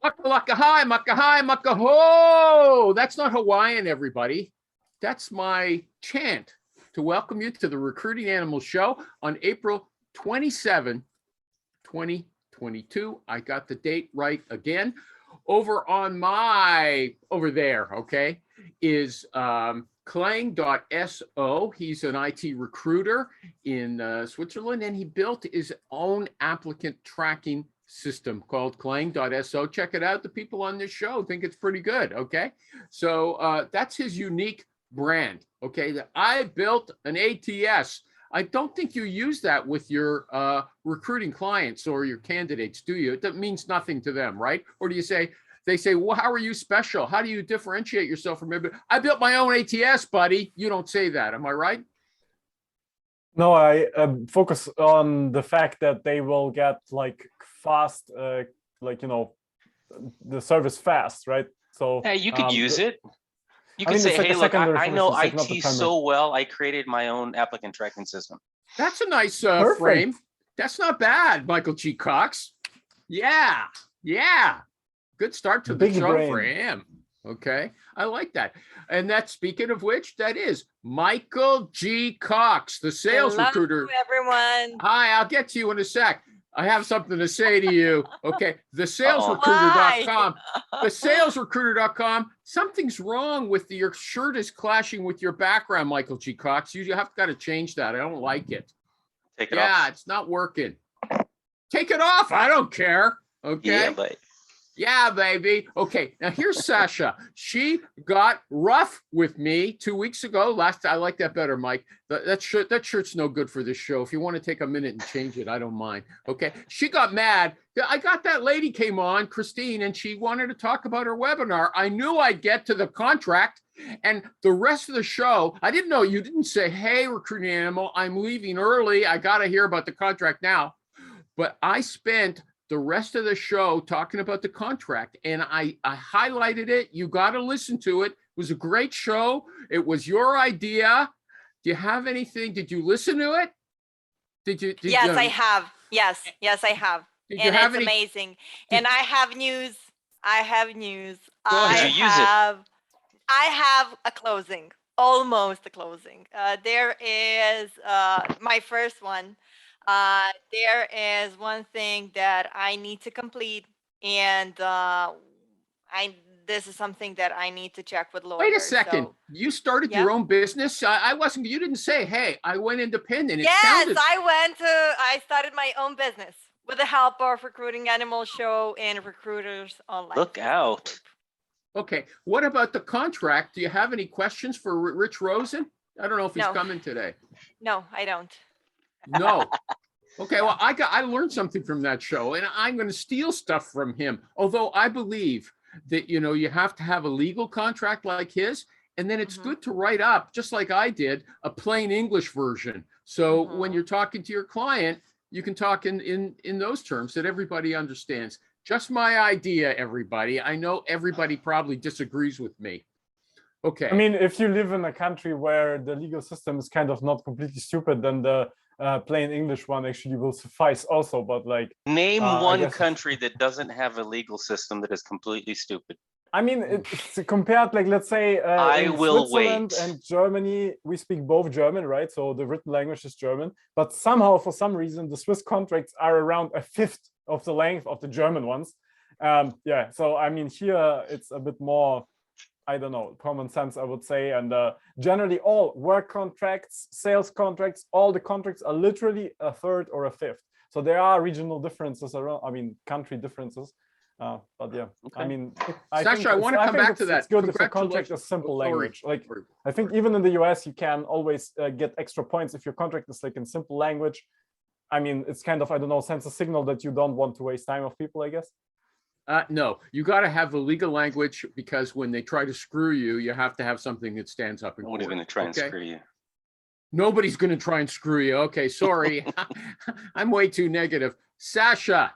Maka hi, maka ho. That's not Hawaiian, everybody. That's my chant to welcome you to the Recruiting Animal Show on April 27, 2022. I got the date right again. Over there, okay, is Klang.so. He's an IT recruiter in Switzerland, and he built his own applicant tracking system called Klang.so. Check it out. The people on this show think it's pretty good, okay? So that's his unique brand, okay? That I built an ATS. I don't think you use that with your recruiting clients or your candidates, do you? That means nothing to them, right? Or do you say, they say, well, how are you special? How do you differentiate yourself from everybody? I built my own ATS, buddy. You don't say that. Am I right? No, I focus on the fact that they will get like fast, like, you know, the service fast, right? So yeah, you could use it. You could I mean, say, like hey, look, I know like IT so well, I created my own applicant tracking system. That's a nice frame. That's not bad, Michael G. Cox. Yeah, yeah. Good start to the show for him. Okay, I like that. And that's, speaking of which, that is Michael G. Cox, the sales recruiter. Everyone. Hi, I'll get to you in a sec. I have something to say to you. Okay, thesalesrecruiter.com. Thesalesrecruiter.com. Something's wrong with your shirt is clashing with your background, Michael G. Cox. You have got to change that. I don't like it. Take it off. Yeah, it's not working. Take it off. I don't care. Okay. Yeah, but yeah, baby. Okay, now here's Sasha. She got rough with me 2 weeks ago. I like that better, Mike. That shirt's no good for this show. If you want to take a minute and change it, I don't mind. Okay, she got mad. I got that lady came on, Christine, and she wanted to talk about her webinar. I knew I'd get to the contract, and the rest of the show, I didn't know. You didn't say, hey, Recruiting Animal, I'm leaving early. I got to hear about the contract now. But I spent the rest of the show talking about the contract, and I highlighted it. You got to listen to it. It was a great show. It was your idea. Do you have anything? Did you listen to it? Yes, I have. Yes, I have. And it's amazing. And I have news. I have a closing, almost a closing. There is my first one. There is one thing that I need to complete, and this is something that I need to check with lawyers. Wait a second. So, you started your own business? You didn't say, hey, I went independent. I started my own business with the help of Recruiting Animal Show and Recruiters Online. Look out. Okay. What about the contract? Do you have any questions for Rich Rosen? I don't know if he's coming today. No, I don't. No. Okay, well, I learned something from that show, and I'm going to steal stuff from him. Although I believe that, you know, you have to have a legal contract like his, and then it's good to write up, just like I did, a plain English version. So when you're talking to your client, you can talk in those terms that everybody understands. Just my idea, everybody. I know everybody probably disagrees with me. Okay. I mean, if you live in a country where the legal system is kind of not completely stupid, then the plain English one actually will suffice also. But like, name one country that doesn't have a legal system that is completely stupid. I mean, it's compared, like, let's say in Switzerland and Germany, we speak both German, right? So the written language is German, but somehow for some reason the Swiss contracts are around a fifth of the length of the German ones. Yeah, so I mean, here it's a bit more, I don't know, common sense, I would say. And generally all work contracts, sales contracts, all the contracts are literally a third or a fifth. So there are regional differences around, I mean, country differences. But yeah, okay. I mean, Sasha, I want to come back to that. It's good if the contract is simple language. Like, I think even in the US, you can always get extra points if your contract is like in simple language. I mean, it's kind of, I don't know, sends a signal that you don't want to waste time of people, I guess. No, you got to have the legal language, because when they try to screw you, you have to have something that stands up in court. Nobody's going to try and screw you. Nobody's going to try and screw you. Okay, sorry. I'm way too negative. Sasha.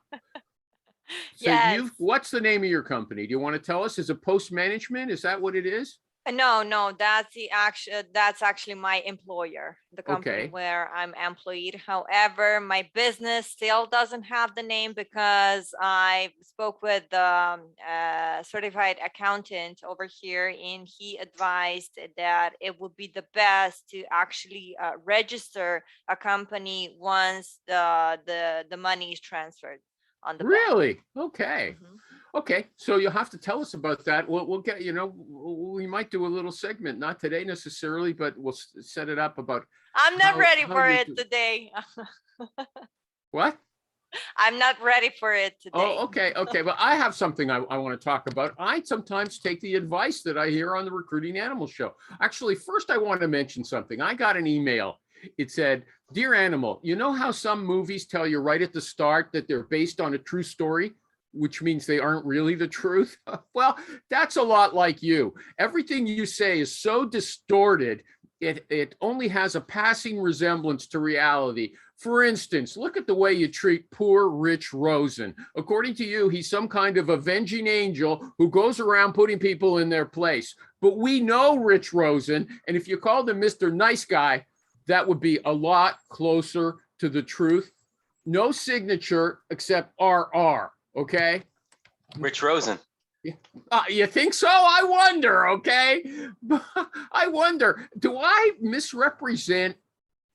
So yes. what's the name of your company? Do you want to tell us? Is it Post Management? Is that what it is? No, that's actually my employer, the company Okay. where I'm employed. However, my business still doesn't have the name because I spoke with the certified accountant over here, and he advised that it would be the best to actually register a company once the money is transferred on the bank. Really? Okay. Mhm. Okay, so you'll have to tell us about that. We'll get, we might do a little segment, not today necessarily, but we'll set it up about I'm not ready how for you it do- today. what? I'm not ready for it today. Oh, okay. But I have something I want to talk about. I sometimes take the advice that I hear on the Recruiting Animal Show. Actually, first I want to mention something. I got an email. It said, "Dear Animal, you know how some movies tell you right at the start that they're based on a true story, which means they aren't really the truth?" Well, that's a lot like you. Everything you say is so distorted, it only has a passing resemblance to reality. For instance, look at the way you treat poor Rich Rosen. According to you, he's some kind of avenging angel who goes around putting people in their place. But we know Rich Rosen, and if you called him Mr. Nice Guy, that would be a lot closer to the truth. No signature except RR, okay? Rich Rosen. You think so? I wonder, okay? I wonder, do I misrepresent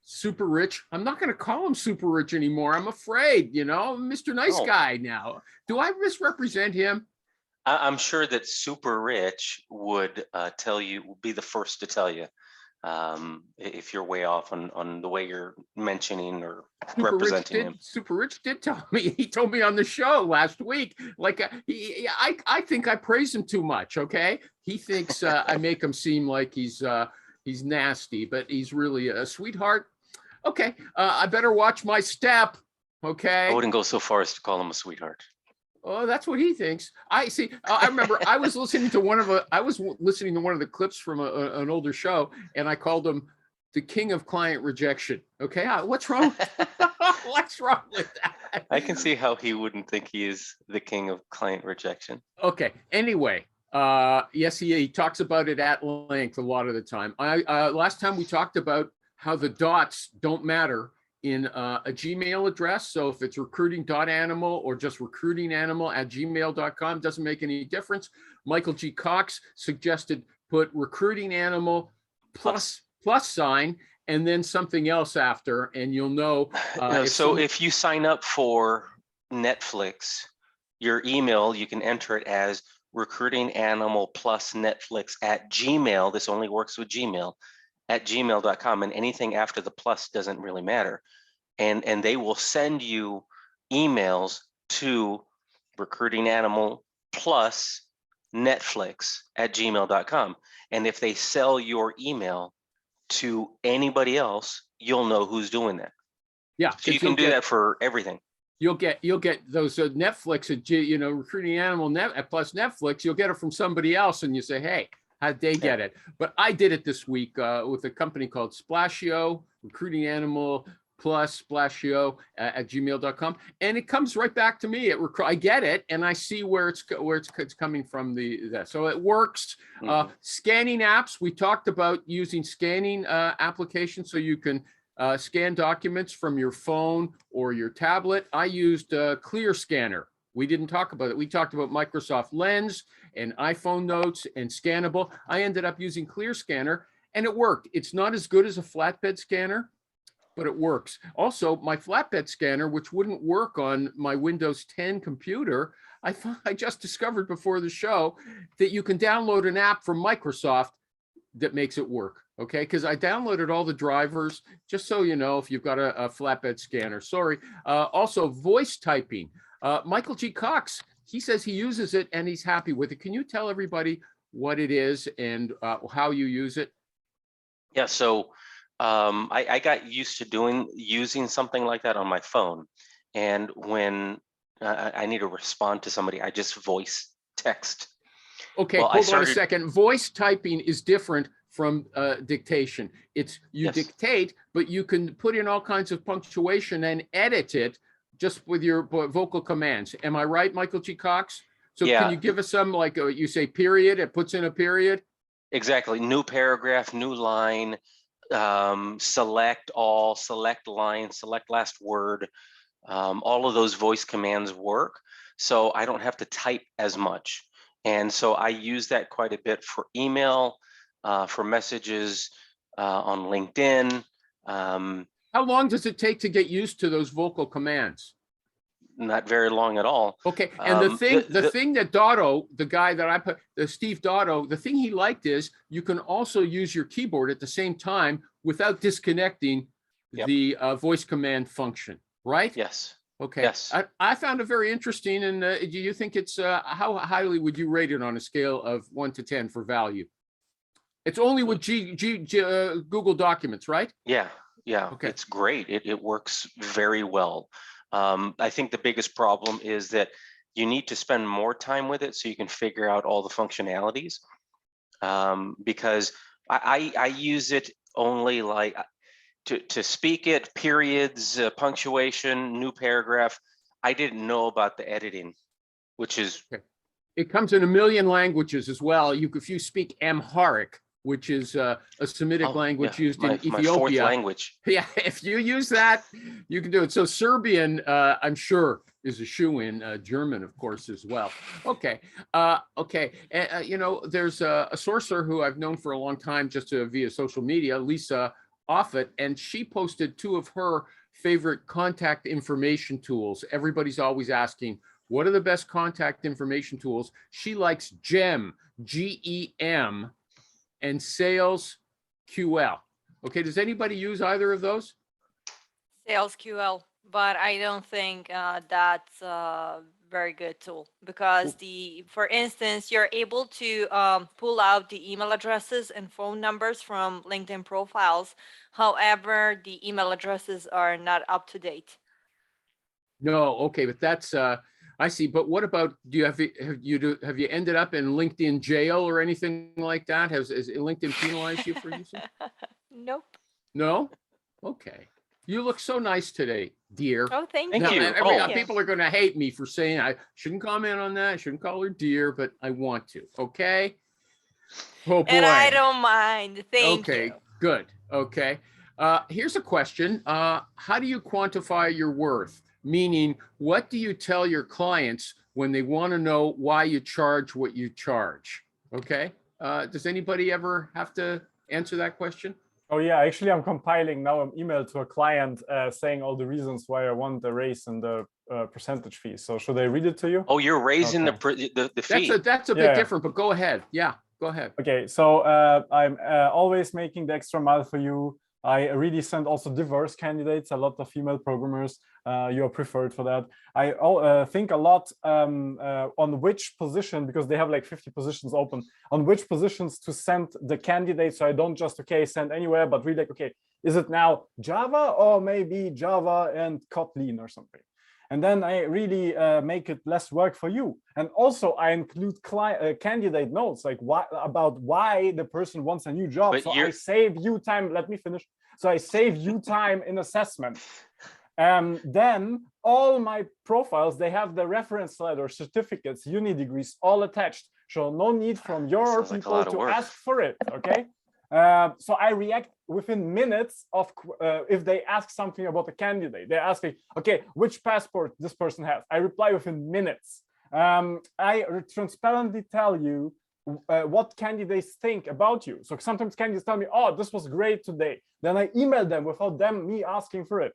Super Rich? I'm not going to call him Super Rich anymore. I'm afraid, Mr. Nice Oh. Guy now. Do I misrepresent him? I'm sure that Super Rich would be the first to tell you if you're way off on the way you're mentioning or representing him. Super Rich did tell me. He told me on the show last week. Like I think I praise him too much. Okay, he thinks I make him seem like he's nasty, but he's really a sweetheart. Okay, I better watch my step. Okay. I wouldn't go so far as to call him a sweetheart. Oh, that's what he thinks. I see. I remember I was listening to one of the clips from an older show, and I called him the king of client rejection. Okay, what's wrong? What's wrong with that? I can see how he wouldn't think he is the king of client rejection. Okay. Anyway, yes, he talks about it at length a lot of the time. Last time we talked about how the dots don't matter in a Gmail address. So if it's recruiting.animal or just recruitinganimal@gmail.com, doesn't make any difference. Michael G. Cox suggested put recruiting animal plus sign and then something else after, and you'll know. If you sign up for Netflix, your email, you can enter it as recruitinganimal plus Netflix @gmail. This only works with Gmail. @gmail.com, and anything after the plus doesn't really matter. And they will send you emails to recruitinganimal plus Netflix @gmail.com. And if they sell your email to anybody else, you'll know who's doing that. Yeah, so you can do that for everything. You'll get those Netflix recruiting animal plus Netflix. You'll get it from somebody else, and you say, "Hey, how'd they get it?" But I did it this week with a company called Splashio, recruiting animal plus Splashio @gmail.com, and it comes right back to me. I get it, and I see where it's coming from. So it works. Scanning apps. We talked about using scanning applications so you can scan documents from your phone or your tablet. I used Clear Scanner. We didn't talk about it. We talked about Microsoft Lens and iPhone Notes and Scannable. I ended up using Clear Scanner, and it worked. It's not as good as a flatbed scanner, but it works. Also, my flatbed scanner, which wouldn't work on my Windows 10 computer, I just discovered before the show that you can download an app from Microsoft that makes it work. Okay, because I downloaded all the drivers, just so you know, if you've got a flatbed scanner. Sorry. Also, voice typing. Michael G. Cox, he says he uses it and he's happy with it. Can you tell everybody what it is and how you use it? Yeah, so I got used to using something like that on my phone. And when I need to respond to somebody, I just voice text. Okay, hold on a second. Voice typing is different from dictation. It's dictate, but you can put in all kinds of punctuation and edit it just with your vocal commands. Am I right, Michael G. Cox? So can you give us some, like you say period, it puts in a period? Exactly. New paragraph, new line, select all, select line, select last word. All of those voice commands work. So I don't have to type as much. And so I use that quite a bit for email, for messages on LinkedIn. How long does it take to get used to those vocal commands? Not very long at all. Okay, and the thing that Dotto, the guy that I put, Steve Dotto, the thing he liked is you can also use your keyboard at the same time without disconnecting the voice command function, right? Yes. Okay. Yes. I found it very interesting. And do you think it's how highly would you rate it on a scale of 1 to 10 for value? It's only with Google Documents, right? Yeah. Yeah. Okay. It's great. It works very well. I think the biggest problem is that you need to spend more time with it so you can figure out all the functionalities. Because I use it only like to speak it, periods, punctuation, new paragraph. I didn't know about the editing, which is. Okay. It comes in a million languages as well. If you speak Amharic, which is a Semitic language used in Ethiopia. My fourth language. Yeah, if you use that, you can do it. So Serbian, I'm sure, is a shoe-in. German, of course, as well. Okay, okay. You know, there's a sourcer who I've known for a long time, just via social media, Lisa Offit, and she posted 2 of her favorite contact information tools. Everybody's always asking, what are the best contact information tools? She likes GEM, G-E-M, and Sales QL. Okay, does anybody use either of those? Sales QL, but I don't think that's a very good tool because for instance, you're able to pull out the email addresses and phone numbers from LinkedIn profiles. However, the email addresses are not up to date. No, okay, but that's I see. But what about, have you ended up in LinkedIn jail or anything like that? Has LinkedIn penalized you for using? Nope. No? Okay. You look so nice today, dear. Oh, thank you. Now, people are going to hate me for saying I shouldn't comment on that. I shouldn't call her dear, but I want to. Okay. Oh boy. And I don't mind. Thank you. Okay, good. Okay. Here's a question. How do you quantify your worth? Meaning, what do you tell your clients when they want to know why you charge what you charge? Okay. Does anybody ever have to answer that question? Oh yeah, actually I'm compiling now an email to a client saying all the reasons why I want the raise in the percentage fee. So should I read it to you? Oh, you're raising the fee. That's a bit different, but go ahead. Yeah, go ahead. Okay, so I'm always making the extra mile for you. I really send also diverse candidates, a lot of female programmers. You are preferred for that. I think a lot on which position, because they have like 50 positions open, on which positions to send the candidates. So I don't just, send anywhere, but really like, is it now Java or maybe Java and Kotlin or something? And then I really make it less work for you. And also I include candidate notes, like about why the person wants a new job. But so I save you time. Let me finish. So I save you time in assessment. Then all my profiles, they have the reference letter, certificates, uni degrees, all attached. So no need from your people to ask for it, okay? So I react within minutes of if they ask something about the candidate. They're asking, which passport this person has. I reply within minutes. I transparently tell you what candidates think about you. So sometimes candidates tell me, oh, this was great today. Then I email them without me asking for it.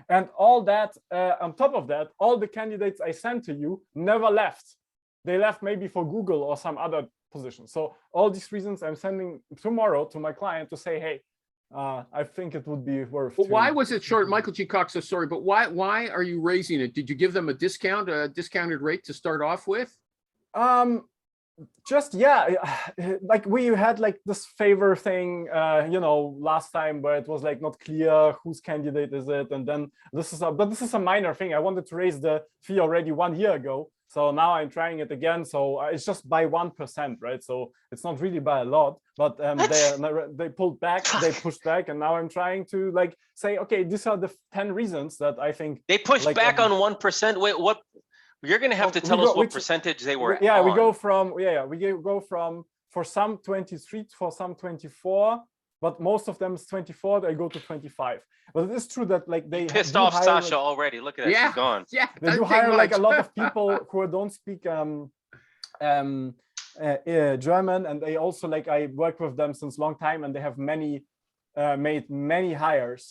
And all that, on top of that, all the candidates I sent to you never left. They left maybe for Google or some other position. So all these reasons I'm sending tomorrow to my client to say, hey, I think it would be worth. But why was it short? Michael G. Cox says, sorry, but why are you raising it? Did you give them a discounted rate to start off with? Just like we had like this favor thing last time where it was like not clear whose candidate is it, and then this is a minor thing. I wanted to raise the fee already 1 year ago, so now I'm trying it again. So it's just by 1%, right? So it's not really by a lot, but they pulled back, they pushed back, and now I'm trying to like say, these are the 10 reasons that I think they pushed back on 1%. Wait, what? You're going to have to tell us what percentage they were. Yeah, we go from for some 23, for some 24, but most of them is 24. They go to 25. But it is true that like they pissed do off hire, Sasha like, already. Look at that, Yeah. she's gone. Yeah. they do doesn't take hire like a much. lot of people who don't speak German, and they also like I work with them since long time, and they have made many hires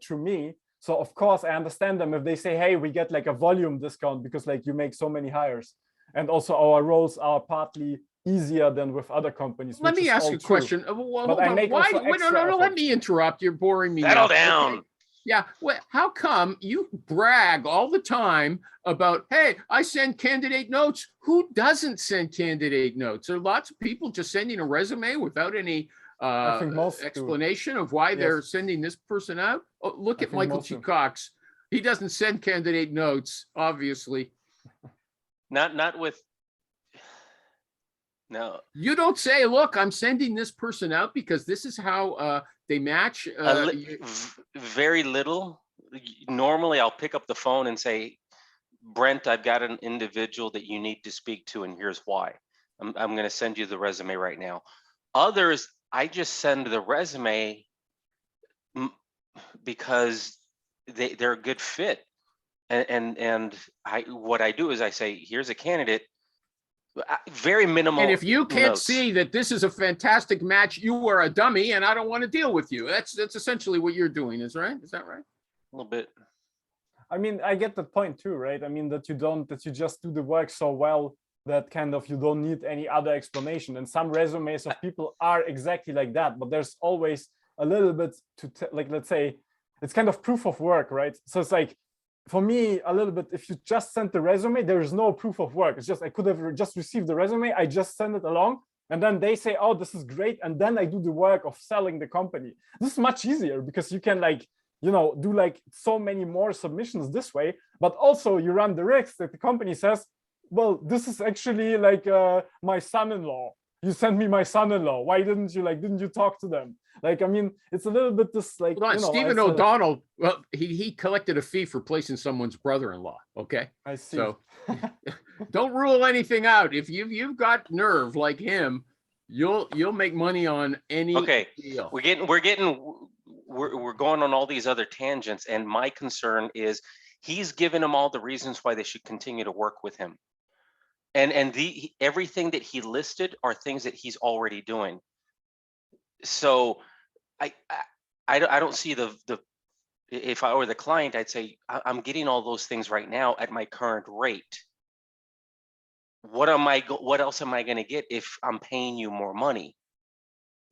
through me. So of course I understand them if they say, hey, we get like a volume discount because like you make so many hires, and also our roles are partly easier than with other companies. Let me ask you a question. But Hold I on. make Why? also Wait, no, extra no, let efforts. me interrupt. You're boring me. Settle now. down. Okay. Yeah. Well, how come you brag all the time about, hey, I send candidate notes? Who doesn't send candidate notes? There are lots of people just sending a resume without any I think most explanation of why they're sending this person out. Oh, look at Michael G. Cox. He doesn't send candidate notes, obviously. Not with. No. You don't say, look, I'm sending this person out because this is how they match. Very little. Normally, I'll pick up the phone and say, Brent, I've got an individual that you need to speak to, and here's why. I'm going to send you the resume right now. Others, I just send the resume because they're a good fit. And what I do is I say, here's a candidate. Very minimal. And if you can't notes. see that this is a fantastic match, you are a dummy, and I don't want to deal with you. That's essentially what you're doing, is right? Is that right? A little bit. I mean, I get that point too, right? I mean that you just do the work so well that kind of you don't need any other explanation. And some resumes of people are exactly like that, but there's always a little bit to like, let's say, it's kind of proof of work, right? So it's like, for me, a little bit, if you just send the resume, there is no proof of work. It's just, I could have just received the resume, I just send it along, and then they say, oh, this is great. And then I do the work of selling the company. This is much easier because you can like, you know, do like so many more submissions this way, but also you run the risk that the company says, well, this is actually like my son-in-law. You sent me my son-in-law. Why didn't you talk to them? Like, I mean, it's a little bit this like, Hold on, you know, Stephen O'Donnell, well, he collected a fee for placing someone's brother-in-law. Okay. I see. So don't rule anything out. If you've got nerve like him, you'll make money on any deal. We're going on all these other tangents, and my concern is he's given them all the reasons why they should continue to work with him. And everything that he listed are things that he's already doing. So I don't see the if I were the client, I'd say I'm getting all those things right now at my current rate. What else am I going to get if I'm paying you more money?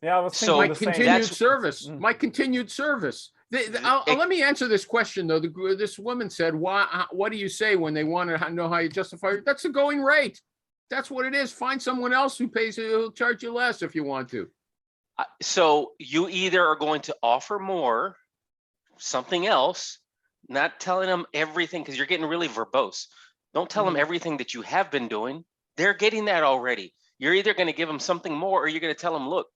Yeah, I was so my continued service. Mm. My continued service. Let me answer this question though. This woman said, what do you say when they want to know how you justify it? That's the going rate. That's what it is. Find someone else who pays you, who'll charge you less if you want to. So you either are going to offer more, something else, not telling them everything, because you're getting really verbose. Don't tell them everything that you have been doing. They're getting that already. You're either going to give them something more, or you're going to tell them, look,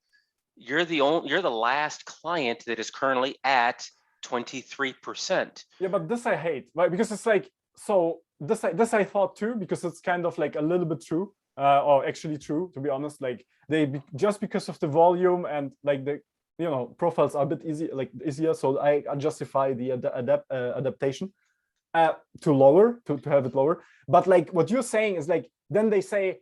you're the last client that is currently at 23%. Yeah, but this I hate, right? Because it's like, so this I thought too, because it's kind of like a little bit true, or actually true, to be honest. Like just because of the volume and like the, you know, profiles are a bit easier, so I justify the adaptation to have it lower. But like what you're saying is like, then they say,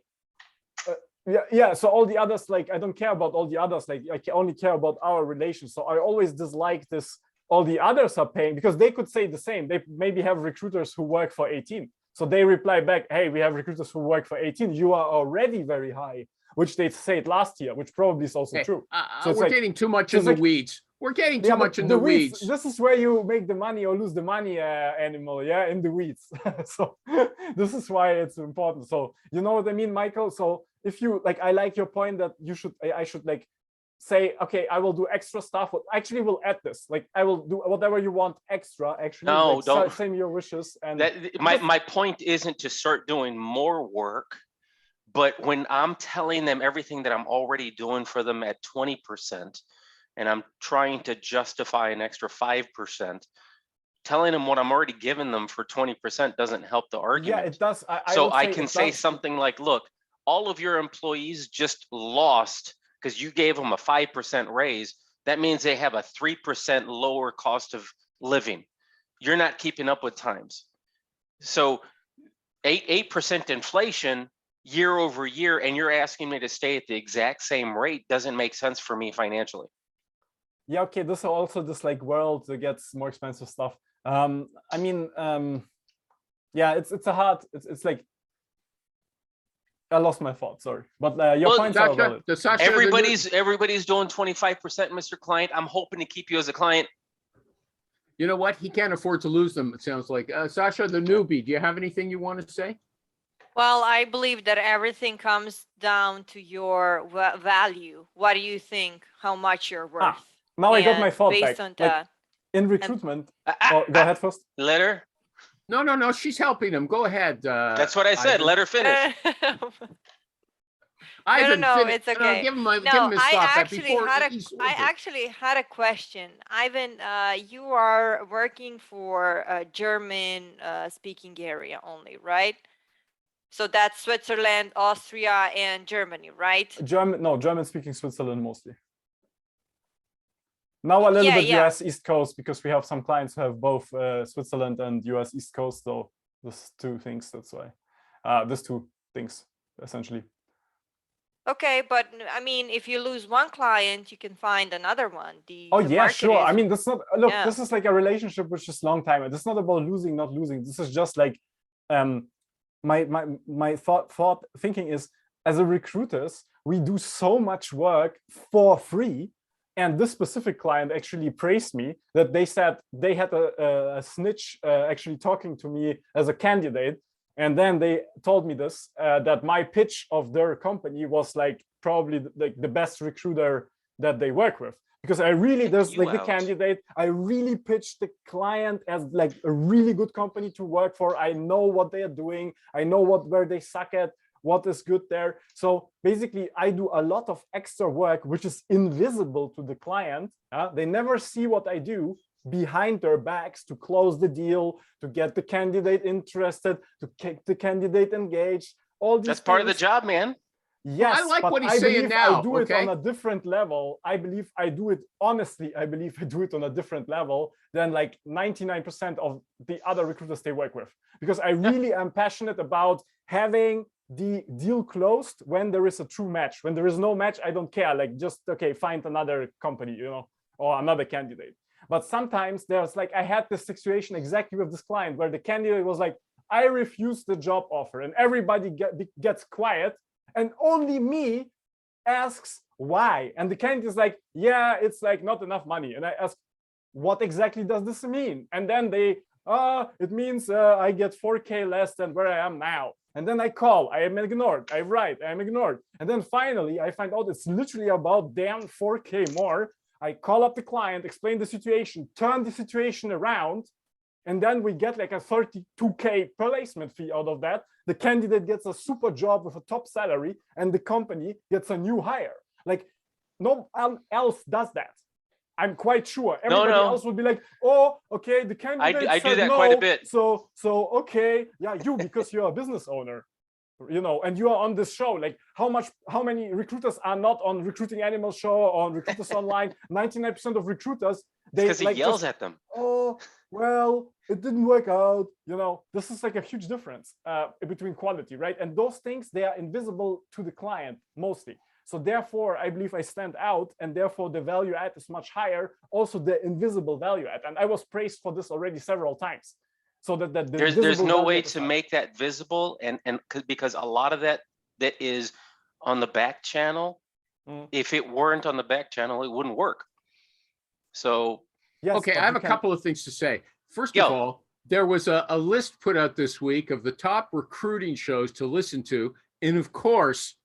yeah, so all the others, like I don't care about all the others, like I only care about our relation. So I always dislike this, all the others are paying, because they could say the same. They maybe have recruiters who work for 18, so they reply back, hey, we have recruiters who work for 18, you are already very high, which they said last year, which probably is also true. So we're getting too much in the weeds. We're getting too much in the weeds. This is where you make the money or lose the money, animal, yeah, in the weeds. So this is why it's important. So you know what I mean, Michael? So if you like, I like your point that I should like say, okay, I will do extra stuff, but actually will add this. Like I will do whatever you want extra, actually. No, like, don't. Same your wishes. And my point isn't to start doing more work, but when I'm telling them everything that I'm already doing for them at 20%, and I'm trying to justify an extra 5%, telling them what I'm already giving them for 20% doesn't help the argument. Yeah, it does. I can say something like, look, all of your employees just lost because you gave them a 5% raise, that means they have a 3% lower cost of living. You're not keeping up with times. So 8% inflation year over year, and you're asking me to stay at the exact same rate doesn't make sense for me financially. Yeah, okay, this also this like world that gets more expensive stuff. I mean, yeah, it's a hard, it's like, I lost my thought, sorry. But your points are valid. Sasha, everybody's doing 25%, Mr. Client. I'm hoping to keep you as a client. You know what? He can't afford to lose them, it sounds like. Sasha, the newbie, do you have anything you want to say? Well, I believe that everything comes down to your value. What do you think? How much you're worth? Now I got my thought based back. On that, in recruitment, go ahead first. Let her. No, she's helping him. Go ahead. That's what I said. Ivan. Let her finish. No, it's okay. Give him his thought back before I actually had a question. Ivan, you are working for a German speaking area only, right? So that's Switzerland, Austria, and Germany, right? German speaking Switzerland mostly. Now a little bit US East Coast, because we have some clients who have both Switzerland and US East Coast. So there's two things, that's why. There's two things, essentially. Okay, but I mean, if you lose one client, you can find another one. Sure. I mean, that's not, look, this is like a relationship which is long time. It's not about losing, not losing. This is just like, my thinking is, as a recruiters, we do so much work for free. And this specific client actually praised me that they said they had a snitch actually talking to me as a candidate. And then they told me this, that my pitch of their company was like probably like the best recruiter that they work with. Because I really, there's like the candidate, I really pitched the client as like a really good company to work for. I know what they are doing. I know where they suck at, what is good there. So basically, I do a lot of extra work, which is invisible to the client. They never see what I do behind their backs to close the deal, to get the candidate interested, to keep the candidate engaged. All these That's part of the job, man. Yes, well, I like but what he's saying now. I do it on a different level. I believe I do it, honestly, I believe I do it on a different level than like 99% of the other recruiters they work with. Because I really am passionate about having the deal closed when there is a true match. When there is no match, I don't care. Like just, okay, find another company, you know, or another candidate. But sometimes there's like, I had this situation exactly with this client where the candidate was like, I refused the job offer, and everybody gets quiet. And only me asks why. And the candidate is like, yeah, it's like not enough money. And I ask, what exactly does this mean? And then they, it means I get 4K less than where I am now. And then I call, I am ignored. I write, I am ignored. And then finally, I find out it's literally about damn 4K more. I call up the client, explain the situation, turn the situation around. And then we get like a 32K placement fee out of that. The candidate gets a super job with a top salary, and the company gets a new hire. Like no one else does that. I'm quite sure. Everybody else would be like, oh, okay, the candidate I said do that no, quite a bit. So okay, yeah, you, because you're a business owner, you know, and you are on this show. Like how many recruiters are not on Recruiting Animal Show or on Recruiters Online? 99% of recruiters, they because he like yells at them. Oh, well, it didn't work out. You know, this is like a huge difference between quality, right? And those things, they are invisible to the client mostly. So therefore, I believe I stand out, and therefore the value add is much higher. Also, the invisible value add, and I was praised for this already several times. So that there's no way to make that visible, and because a lot of that is on the back channel. If it weren't on the back channel, it wouldn't work. So yes, okay, I have a couple of things to say. First of all, there was a list put out this week of the top recruiting shows to listen to, and of course,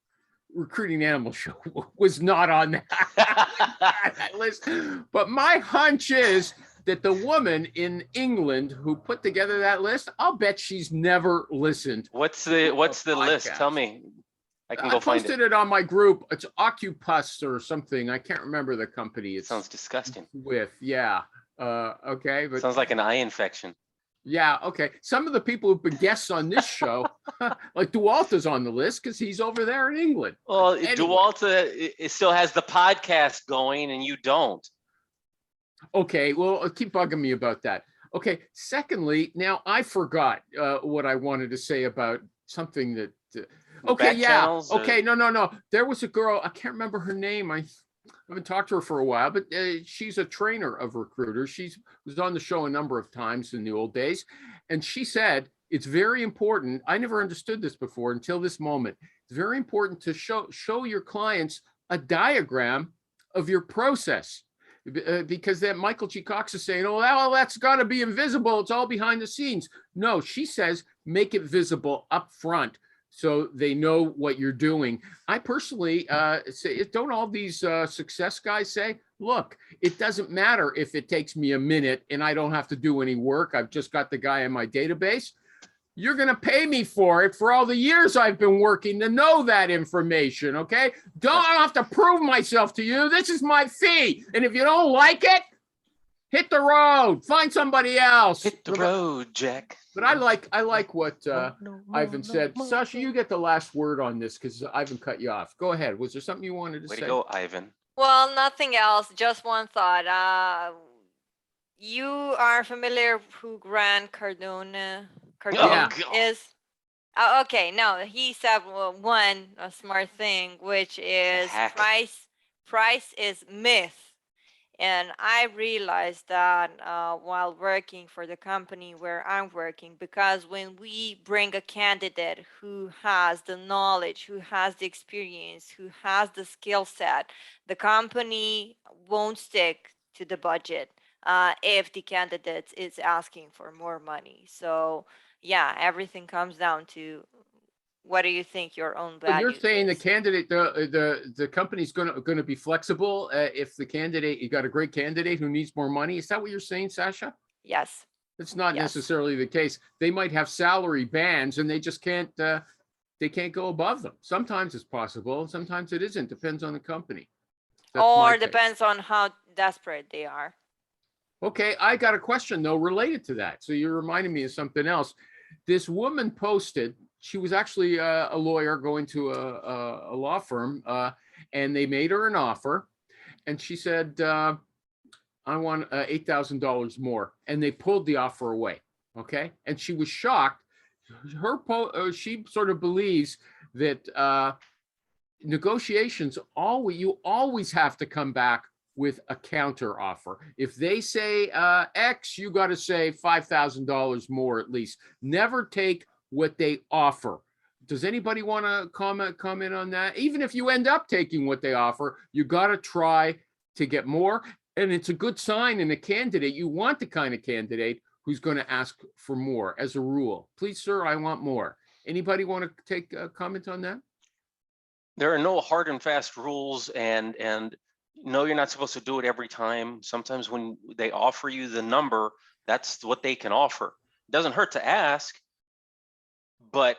Recruiting Animal Show was not on that list. But my hunch is that the woman in England who put together that list, I'll bet she's never listened. What's the list? Tell me. I can go find it. I posted it on my group. It's Occupus or something. I can't remember the company. It sounds disgusting. Okay, but sounds like an eye infection. Yeah, okay. Some of the people who've been guests on this show, like Dualta's on the list because he's over there in England. Well, Anyway. Dualta it still has the podcast going and you don't. Okay, well, keep bugging me about that. Okay, secondly, now I forgot what I wanted to say about something that, okay, Back yeah, channels, okay, no. There was a girl, I can't remember her name. I haven't talked to her for a while, but she's a trainer of recruiters. She was on the show a number of times in the old days. And she said, it's very important. I never understood this before until this moment. It's very important to show your clients a diagram of your process. Because that Michael G. Cox is saying, oh, well, that's got to be invisible. It's all behind the scenes. No, she says, make it visible up front so they know what you're doing. I personally say, don't all these success guys say, look, it doesn't matter if it takes me a minute and I don't have to do any work. I've just got the guy in my database. You're going to pay me for it for all the years I've been working to know that information, okay? I don't have to prove myself to you. This is my fee. And if you don't like it, hit the road. Find somebody else. Hit the road, Jack. But I like what Ivan said. Sasha, you get the last word on this because Ivan cut you off. Go ahead. Was there something you wanted to say? Way to go, Ivan. Well, nothing else. Just one thought. You are familiar who Grant Cardone is? Okay, no, he said one smart thing, which is price is myth. And I realized that while working for the company where I'm working, because when we bring a candidate who has the knowledge, who has the experience, who has the skill set, the company won't stick to the budget if the candidate is asking for more money. So yeah, everything comes down to what do you think your own value? You're saying the candidate, the company's going to be flexible if the candidate, you got a great candidate who needs more money. Is that what you're saying, Sasha? Yes. It's not necessarily the case. They might have salary bands and they just can't. They can't go above them. Sometimes it's possible. Sometimes it isn't. Depends on the company. Or depends on how desperate they are. Okay, I got a question though related to that. So you're reminding me of something else. This woman posted, she was actually a lawyer going to a law firm, and they made her an offer, and she said, "I want $8,000 more," and they pulled the offer away. Okay, and she was shocked. She sort of believes that negotiations you always have to come back with a counter offer. If they say X, you got to say $5,000 more at least. Never take what they offer. Does anybody want to comment on that? Even if you end up taking what they offer, you got to try to get more. And it's a good sign in a candidate. You want the kind of candidate who's going to ask for more as a rule. Please, sir, I want more. Anybody want to take a comment on that? There are no hard and fast rules, and no, you're not supposed to do it every time. Sometimes when they offer you the number, that's what they can offer. It doesn't hurt to ask, but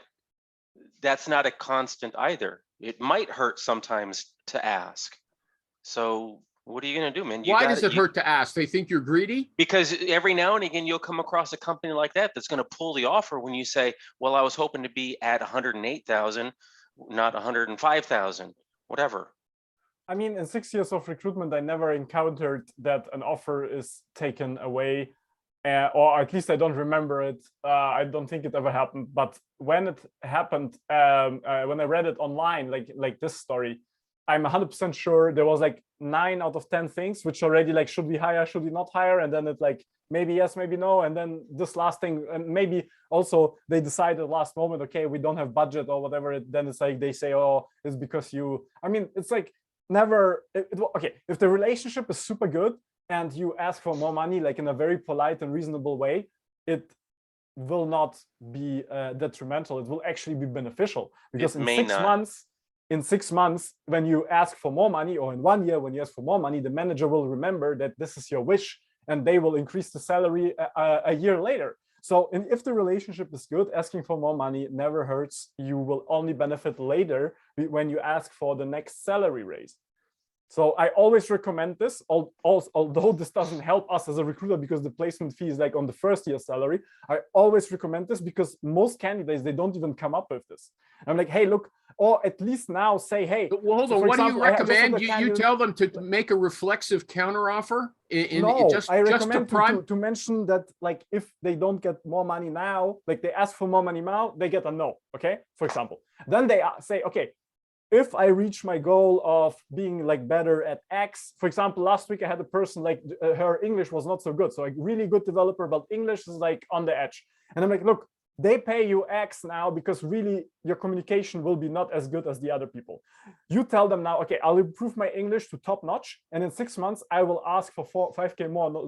that's not a constant either. It might hurt sometimes to ask. So what are you going to do, man? Why does it hurt to ask? They think you're greedy? Because every now and again, you'll come across a company like that that's going to pull the offer when you say, well, I was hoping to be at 108,000, not 105,000, whatever. I mean, in 6 years of recruitment, I never encountered that an offer is taken away, or at least I don't remember it. I don't think it ever happened. But when it happened, when I read it online, like this story, I'm 100% sure there was like 9 out of 10 things which already like, should we hire, should we not hire? And then it like, maybe yes, maybe no. And then this last thing, and maybe also they decided last moment, okay, we don't have budget or whatever. Then it's like, they say, oh, it's because I mean, it's like, never okay, if the relationship is super good and you ask for more money like in a very polite and reasonable way, it will not be detrimental. It will actually be beneficial, because in 6 months when you ask for more money, or in 1 year when you ask for more money, the manager will remember that this is your wish and they will increase the salary a year later. So if the relationship is good, asking for more money never hurts. You will only benefit later when you ask for the next salary raise. So I always recommend this, although this doesn't help us as a recruiter because the placement fee is like on the first year salary. I always recommend this because most candidates, they don't even come up with this. I'm like, hey, look, or at least now say, hey. Well, hold on. What do you recommend? You tell them to make a reflexive counteroffer? I recommend to mention that, like, if they don't get more money now, like they ask for more money now, they get a no, okay? For example, then they say, okay, if I reach my goal of being like better at X, for example, last week I had a person like her English was not so good. So a really good developer, but English is like on the edge. And I'm like, look, they pay you X now because really your communication will be not as good as the other people. You tell them now, okay, I'll improve my English to top notch. And in 6 months, I will ask for 5K more,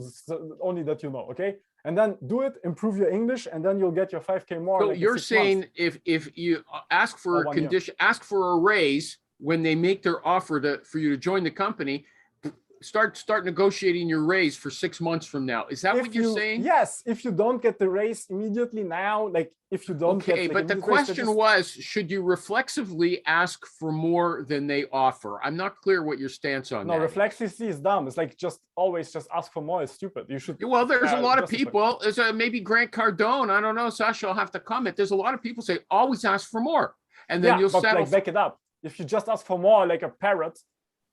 only that you know, okay? And then do it, improve your English, and then you'll get your 5K more. So like you're saying if you ask for a condition, ask for a raise when they make their offer for you to join the company, start negotiating your raise for 6 months from now. Is that what you're saying? Yes. If you don't get the raise immediately now, like if you don't get. Okay, but the question was, should you reflexively ask for more than they offer? I'm not clear what your stance on that. No, reflexively is dumb. It's like always ask for more is stupid. You should. Well, there's a lot of people. There's maybe Grant Cardone. I don't know. Sasha, I'll have to comment. There's a lot of people say always ask for more, and then you'll settle. Like, back it up. If you just ask for more, like a parrot.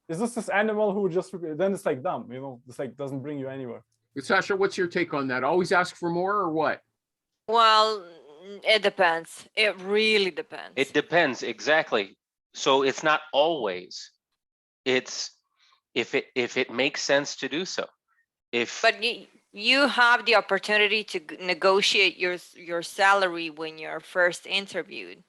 Is this animal who just, then it's like dumb, you know, it's like doesn't bring you anywhere. Sasha, what's your take on that? Always ask for more or what? Well, it depends. It really depends. It depends, exactly. So it's not always. It's if it makes sense to do so. But you have the opportunity to negotiate your salary when you're first interviewed.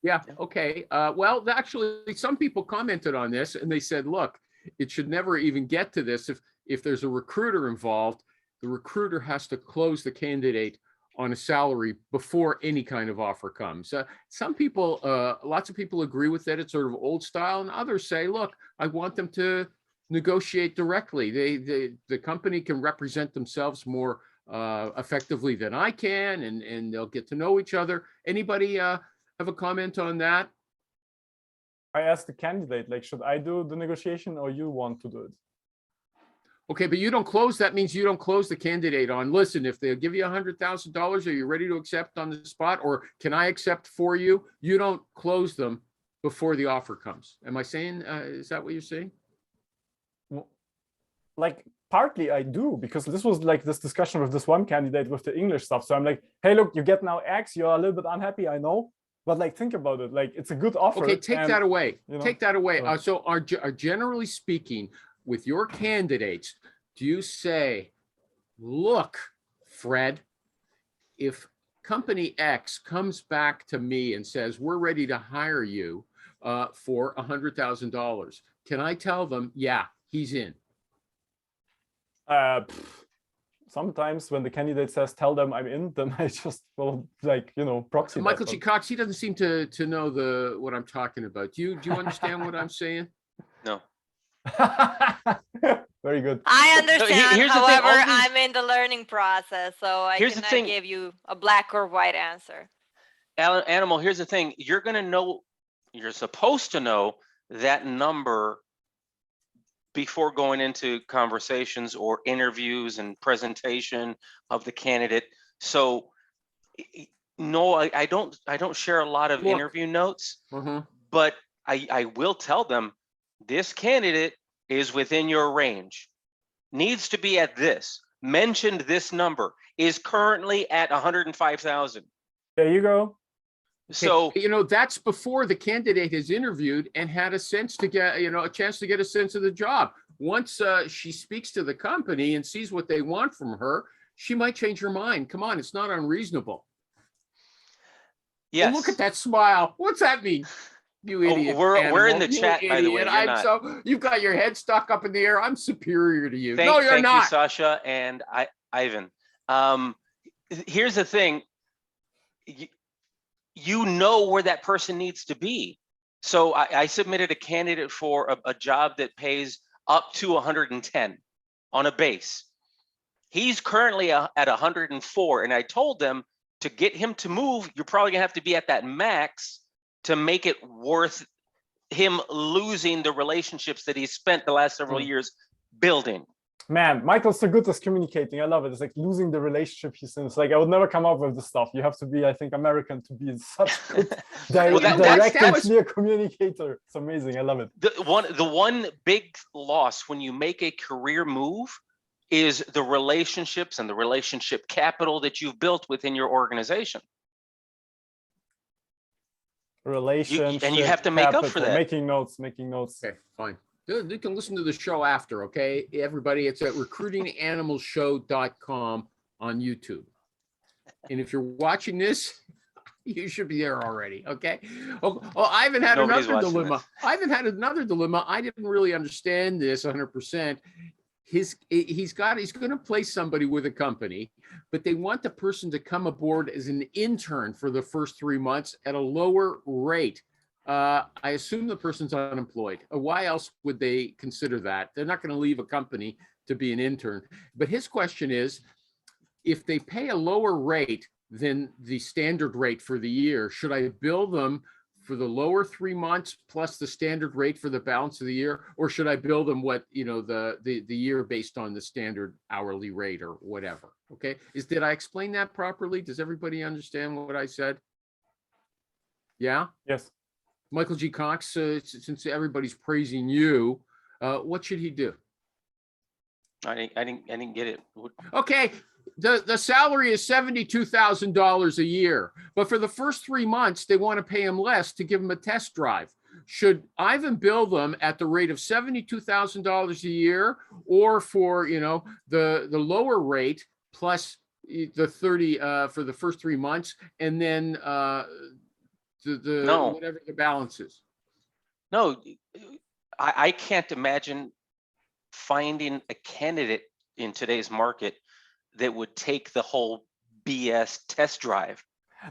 Yeah. Okay. Well, actually, some people commented on this and they said, look, it should never even get to this. If there's a recruiter involved, the recruiter has to close the candidate on a salary before any kind of offer comes. Some people, lots of people agree with that. It's sort of old style, and others say, look, I want them to negotiate directly. The company can represent themselves more effectively than I can, and they'll get to know each other. Anybody have a comment on that? I asked the candidate, like, should I do the negotiation or you want to do it? Okay, but you don't close. That means you don't close the candidate on, listen, if they'll give you $100,000, are you ready to accept on the spot? Or can I accept for you? You don't close them before the offer comes. Am I saying, is that what you're saying? Well, like, partly I do, because this was like this discussion with this one candidate with the English stuff. So I'm like, hey, look, you get now X, you're a little bit unhappy, I know. But like, think about it. Like, it's a good offer. Okay, take that away. You know, take that away. So are generally speaking, with your candidates, do you say, look, Fred, if company X comes back to me and says, we're ready to hire you for $100,000, can I tell them, yeah, he's in? Sometimes when the candidate says, tell them I'm in, then I just will, like, you know, proxy. Michael G. Cox, he doesn't seem to know what I'm talking about. Do you understand what I'm saying? No. Very good. I understand. However, I'm in the learning process, so I cannot give you a black or white answer. Animal, here's the thing. You're going to know, you're supposed to know that number before going into conversations or interviews and presentation of the candidate. So no, I don't share a lot of interview notes, but I will tell them this candidate is within your range, needs to be at this, mentioned this number, is currently at 105,000. There you go. So, you know, that's before the candidate has interviewed and had a sense to get, you know, a chance to get a sense of the job. Once she speaks to the company and sees what they want from her, she might change her mind. Come on, it's not unreasonable. Yes. Oh, look at that smile. What's that mean? You idiot. Oh, we're in the chat, by the way. You've got your head stuck up in the air. I'm superior to you. Thank you, Sasha and Ivan. Here's the thing. You know where that person needs to be. So I submitted a candidate for a job that pays up to 110 on a base. He's currently at 104, and I told them to get him to move, you're probably gonna have to be at that max to make it worth him losing the relationships that he's spent the last several years building. Man, Michael's so good at communicating. I love it. It's like losing the relationship he's in. It's like I would never come up with this stuff. You have to be, I think, American to be such good direct and clear communicator. It's amazing. I love it. The one big loss when you make a career move is the relationships and the relationship capital that you've built within your organization. Relationship, and you have to make up for that. Making notes. Okay, fine. You can listen to the show after, okay? Everybody, it's at recruitinganimalshow.com on YouTube. And if you're watching this, you should be there already, okay? Oh, I haven't had another dilemma. I didn't really understand this 100%. He's going to place somebody with a company, but they want the person to come aboard as an intern for the first 3 months at a lower rate. I assume the person's unemployed. Why else would they consider that? They're not going to leave a company to be an intern. But his question is, if they pay a lower rate than the standard rate for the year, should I bill them for the lower 3 months plus the standard rate for the balance of the year, or should I bill them the year based on the standard hourly rate or whatever? Okay, did I explain that properly? Does everybody understand what I said? Yeah. Yes. Michael G. Cox, since everybody's praising you, what should he do? I didn't get it. Okay, the salary is $72,000 a year, but for the first 3 months, they want to pay him less to give him a test drive. Should Ivan bill them at the rate of $72,000 a year, or for the lower rate plus the 30 for the first 3 months, and then No. whatever the balance is? No, I can't imagine finding a candidate in today's market that would take the whole BS test drive.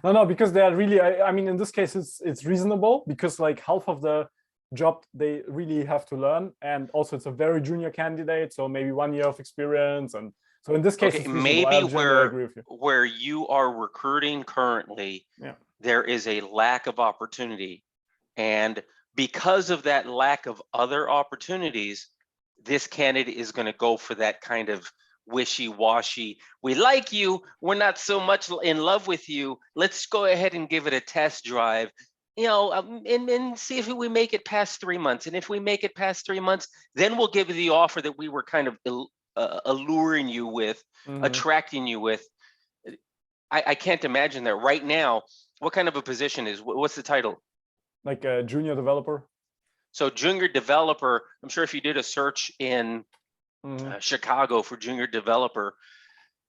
No, because they are really, I mean, in this case, it's reasonable because like half of the job they really have to learn. And also it's a very junior candidate. So maybe 1 year of experience. And so in this case, okay, maybe where you are recruiting currently, there is a lack of opportunity. And because of that lack of other opportunities, this candidate is going to go for that kind of wishy-washy. We like you, we're not so much in love with you. Let's go ahead and give it a test drive, and see if we make it past 3 months. And if we make it past 3 months, then we'll give you the offer that we were kind of alluring you with, attracting you with. I can't imagine that right now. What kind of a position is, what's the title? Like a junior developer. So junior developer, I'm sure if you did a search in Chicago for junior developer,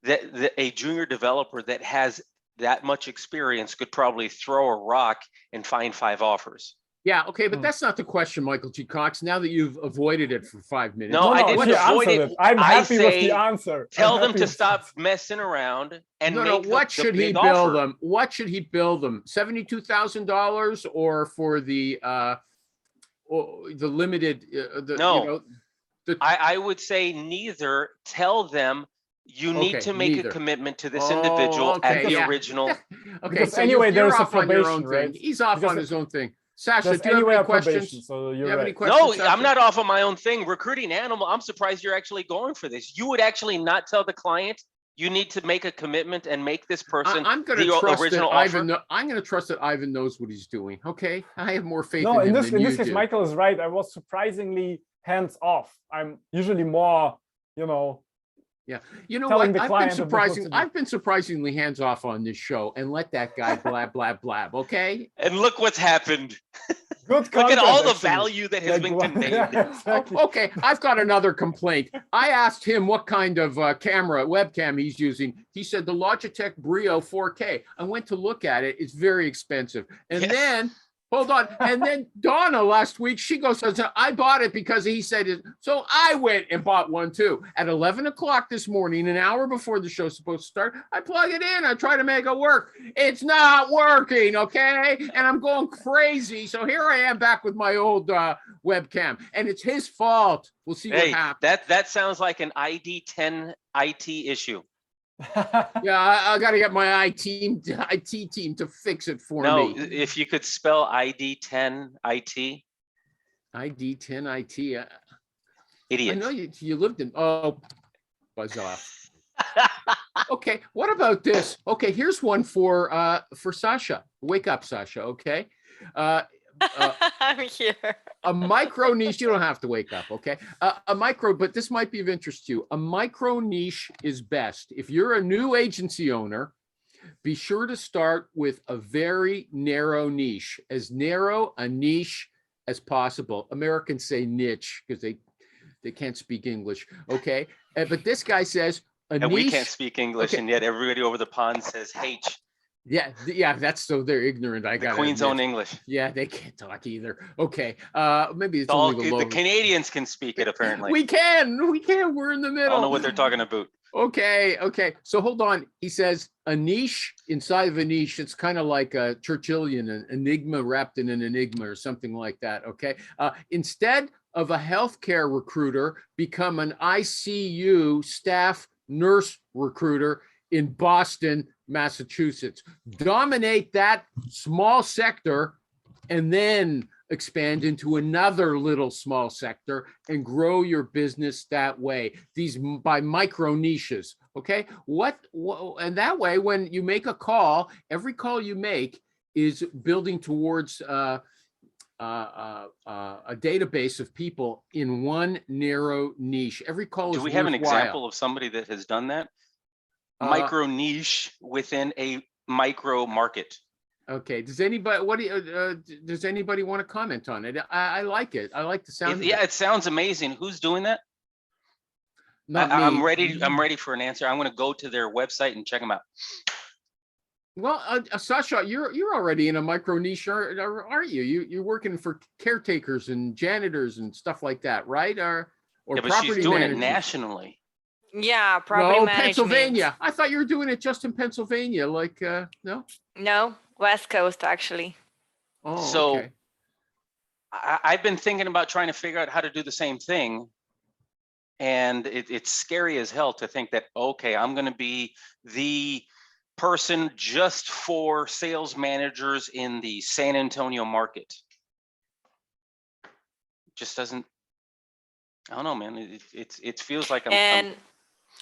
that a junior developer that has that much experience could probably throw a rock and find 5 offers. Yeah, okay, but that's not the question, Michael G. Cox. Now that you've avoided it for 5 minutes. No, I didn't avoid it. I'm happy with the answer. Tell them to stop messing around and make what should he bill them? What should he bill them? $72,000 or for the limited? I would say neither. Tell them you need to make a commitment to this individual at the original. Okay, so anyway, there's a probation, right? He's off on his own thing. Sasha, do you have any questions? So you're have right. any questions? No, Sasha? I'm not off on my own thing. Recruiting animal, I'm surprised you're actually going for this. You would actually not tell the client you need to make a commitment and make this person I'm going to the trust original that offer. I'm going to trust that Ivan knows what he's doing. Okay, I have more faith No, in him in than this case, do. Michael is right. I was surprisingly hands off. I'm usually more, Yeah, you know what? I've been surprisingly hands off on this show and let that guy blab blab blab. Okay. And look what's happened. Good Look at all the actually. value that has been conveyed. Yeah, exactly. Okay, I've got another complaint. I asked him what kind of webcam he's using. He said the Logitech Brio 4K. I went to look at it. It's very expensive. And then, hold on. And then Donna last week, she goes, I bought it because he said it. So I went and bought one too. At 11 o'clock this morning, an hour before the show's supposed to start, I plug it in. I try to make it work. It's not working, okay? And I'm going crazy. So here I am back with my old webcam. And it's his fault. We'll see what happens. That sounds like an ID10 IT issue. Yeah, I got to get my IT team to fix it for me. No, if you could spell ID10 IT. ID 10 IT. I Idiots. know you lived in, oh, buzz off. Okay, what about this? Okay, here's one for Sasha. Wake up, Sasha, okay? I'm here. A micro niche, you don't have to wake up, okay? A micro, but this might be of interest to you. A micro niche is best. If you're a new agency owner, be sure to start with a very narrow niche, as narrow a niche as possible. Americans say niche because they can't speak English, okay? But this guy says a And niche. we can't speak English, okay. and yet everybody over the pond says H. Yeah, that's so they're ignorant. I got The Queen's own English. Yeah, they can't talk either. Okay, maybe it's All, only the Canadians can speak it, apparently. We can. We're in the I middle. don't know what they're talking about. Okay. So hold on. He says a niche inside of a niche. It's kind of like a Churchillian, an enigma wrapped in an enigma or something like that. Okay. Instead of a healthcare recruiter, become an ICU staff nurse recruiter in Boston, Massachusetts. Dominate that small sector and then expand into another little small sector and grow your business that way. These by micro niches. Okay. What and that way, when you make a call, every call you make is building towards a database of people in one narrow niche. Every call is Do we have an worthwhile. example of somebody that has done that? Micro niche within a micro market. Okay. Does anybody want to comment on it? I like it. I like the sound. Yeah, it sounds amazing. Who's doing that? Not me. I'm ready for an answer. I'm going to go to their website and check them out. Well, Sasha, you're already in a micro niche, aren't you? You're working for caretakers and janitors and stuff like that, right? Or Yeah, but property she's doing managers. it nationally. Yeah, property management. Pennsylvania. I thought you were doing it just in Pennsylvania. Like, no? No, West Coast, actually. Oh, So okay. I've been thinking about trying to figure out how to do the same thing. And it's scary as hell to think that, okay, I'm going to be the person just for sales managers in the San Antonio market. Just doesn't, I don't know, man. It feels like I'm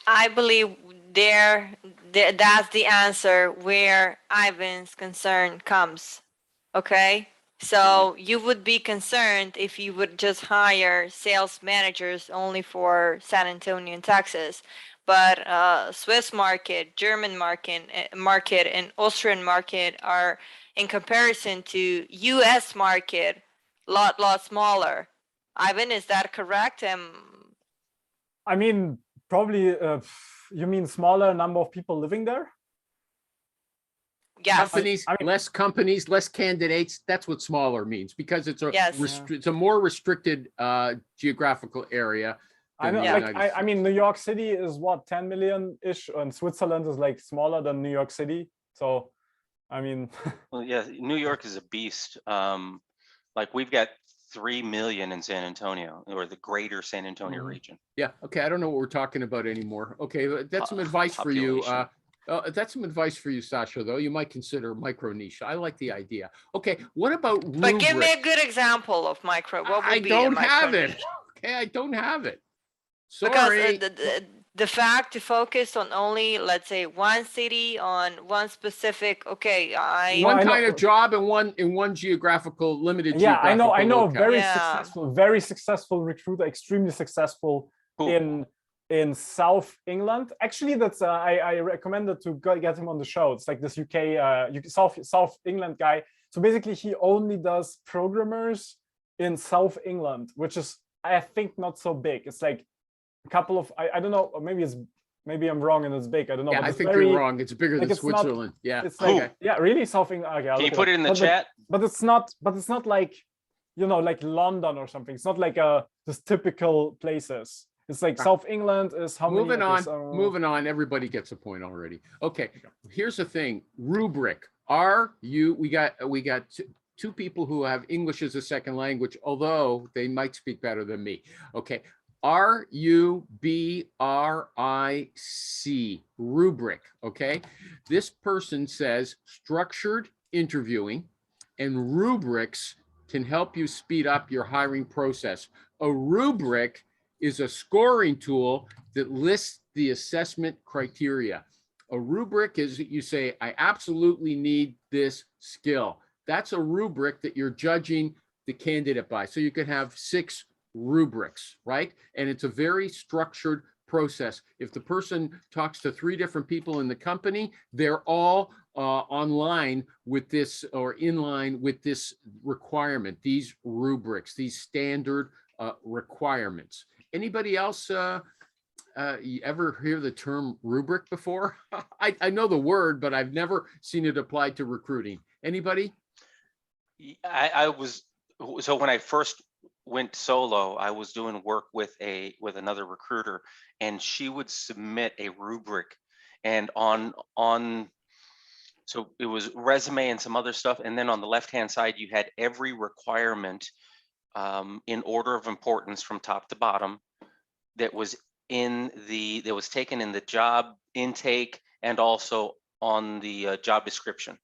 I believe that's the answer where Ivan's concern comes. Okay. So you would be concerned if you would just hire sales managers only for San Antonio and Texas, but Swiss market, German market, and Austrian market are, in comparison to U.S. market, lot smaller. Ivan, is that correct? I mean, probably. You mean smaller number of people living there? Yes. Less companies, less candidates. That's what smaller means, because it's it's a more restricted geographical area. I know. I mean, New York City is what, 10 million ish, and Switzerland is like smaller than New York City. So, I mean, well, yeah, New York is a beast. Like we've got 3 million in San Antonio, or the greater San Antonio region. Yeah. Okay. I don't know what we're talking about anymore. Okay. That's some advice for you. That's some advice for you, Sasha, though. You might consider micro niche. I like the idea. Okay. What about rubric? But give me a good example of micro. What would be a micro I don't have it. niche? Okay. I don't have it. Sorry. Because the fact to focus on only, let's say, one city, on one specific, one kind of job in one geographical, limited. Yeah, geographical I know. locale. Very successful recruiter, extremely successful in South England. Actually, that's I recommended to get him on the show. It's like this UK South England guy. So basically, he only does programmers in South England, which is, I think, not so big. It's like a couple of, I don't know, maybe I'm wrong and it's big. I don't know. Yeah, but I think you're wrong. It's bigger than Switzerland. It's like, yeah, really South England. Okay, can you put it in the chat? But it's not like, like London or something. It's not like this typical places. It's like South England is how many? Moving on. Everybody gets a point already. Okay, here's the thing. Rubric. We got two people who have English as a second language, although they might speak better than me. Okay. RUBRIC, rubric. Okay. This person says structured interviewing and rubrics can help you speed up your hiring process. A rubric is a scoring tool that lists the assessment criteria. A rubric is you say, I absolutely need this skill. That's a rubric that you're judging the candidate by. So you could have 6 rubrics, right? And it's a very structured process. If the person talks to 3 different people in the company, they're all online with this or in line with this requirement, these rubrics, these standard requirements. Anybody else you ever hear the term rubric before? I know the word, but I've never seen it applied to recruiting. Anybody? So when I first went solo, I was doing work with another recruiter, and she would submit a rubric, and so it was resume and some other stuff, and then on the left hand side you had every requirement in order of importance from top to bottom that was taken in the job intake and also on the job description.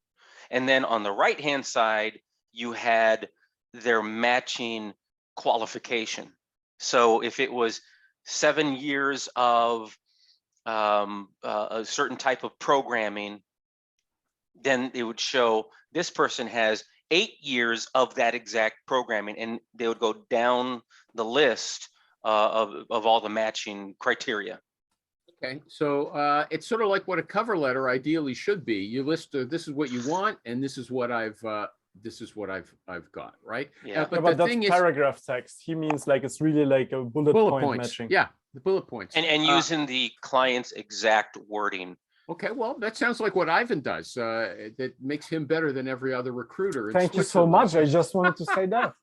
And then on the right hand side you had their matching qualification. So if it was 7 years of a certain type of programming, then it would show this person has 8 years of that exact programming, and they would go down the list of all the matching criteria. Okay, so it's sort of like what a cover letter ideally should be. You list this is what you want, and this is what I've got, right? Yeah. But the thing is, paragraph text. He means like it's really like a bullet point points matching. Yeah, the bullet points. And using the client's exact wording. Okay, well, that sounds like what Ivan does. That makes him better than every other recruiter. Thank you so much. I just wanted to say that.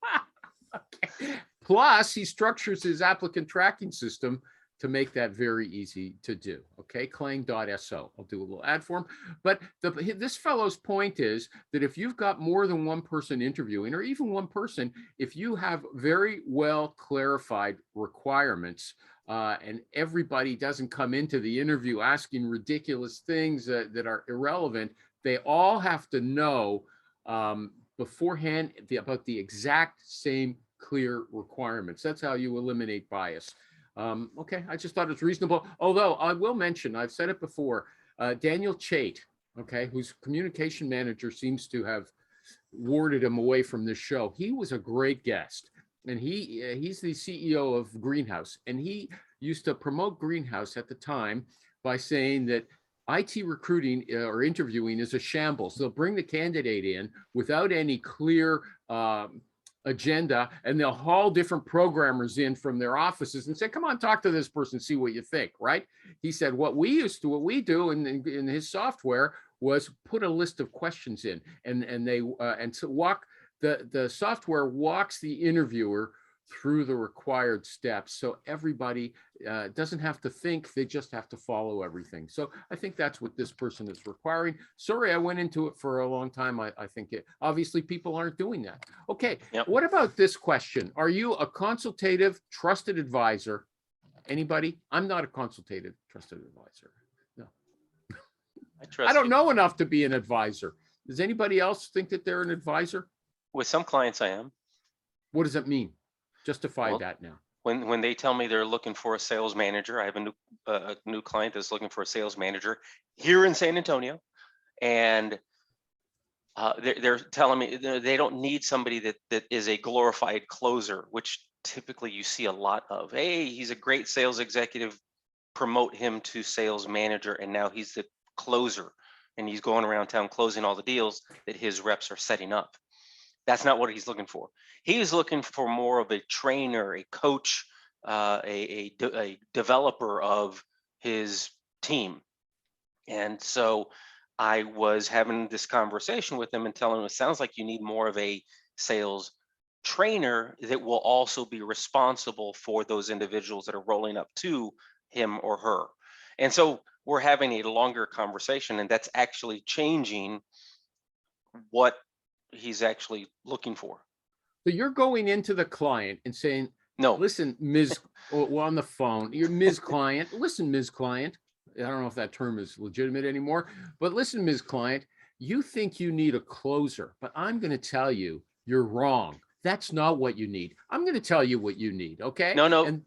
Okay. Plus, he structures his applicant tracking system to make that very easy to do. Okay, clang.so. I'll do a little ad for him. But this fellow's point is that if you've got more than one person interviewing, or even one person, if you have very well clarified requirements, and everybody doesn't come into the interview asking ridiculous things that are irrelevant, they all have to know beforehand about the exact same clear requirements. That's how you eliminate bias. Okay, I just thought it's reasonable. Although I will mention, I've said it before, Daniel Chait, okay, whose communication manager seems to have warded him away from this show. He was a great guest. And he's the CEO of Greenhouse, and he used to promote Greenhouse at the time by saying that IT recruiting or interviewing is a shambles. They'll bring the candidate in without any clear agenda, and they'll haul different programmers in from their offices and say, come on, talk to this person, see what you think, right? He said, what we do in his software was put a list of questions in, and to walk, the software walks the interviewer through the required steps. So everybody doesn't have to think, they just have to follow everything. So I think that's what this person is requiring. Sorry, I went into it for a long time. I think obviously people aren't doing that. Okay, yep. What about this question? Are you a consultative trusted advisor? Anybody? I'm not a consultative trusted advisor. No. I don't know enough to be an advisor. Does anybody else think that they're an advisor? With some clients, I am. What does that mean? Justify that now. When they tell me they're looking for a sales manager, I have a new client that's looking for a sales manager here in San Antonio, and they're telling me they don't need somebody that is a glorified closer, which typically you see a lot of. Hey, he's a great sales executive, promote him to sales manager, and now he's the closer, and he's going around town closing all the deals that his reps are setting up. That's not what he's looking for. He's looking for more of a trainer, a coach, a developer of his team. And so I was having this conversation with him and telling him, it sounds like you need more of a sales trainer that will also be responsible for those individuals that are rolling up to him or her. And so we're having a longer conversation, and that's actually changing what he's actually looking for. So you're going into the client and saying, no, listen, Ms. well, on the phone, you're Ms. Client. Listen, Ms. Client. I don't know if that term is legitimate anymore, but listen, Ms. Client, you think you need a closer, but I'm going to tell you, you're wrong. That's not what you need. I'm going to tell you what you need. Okay. No. And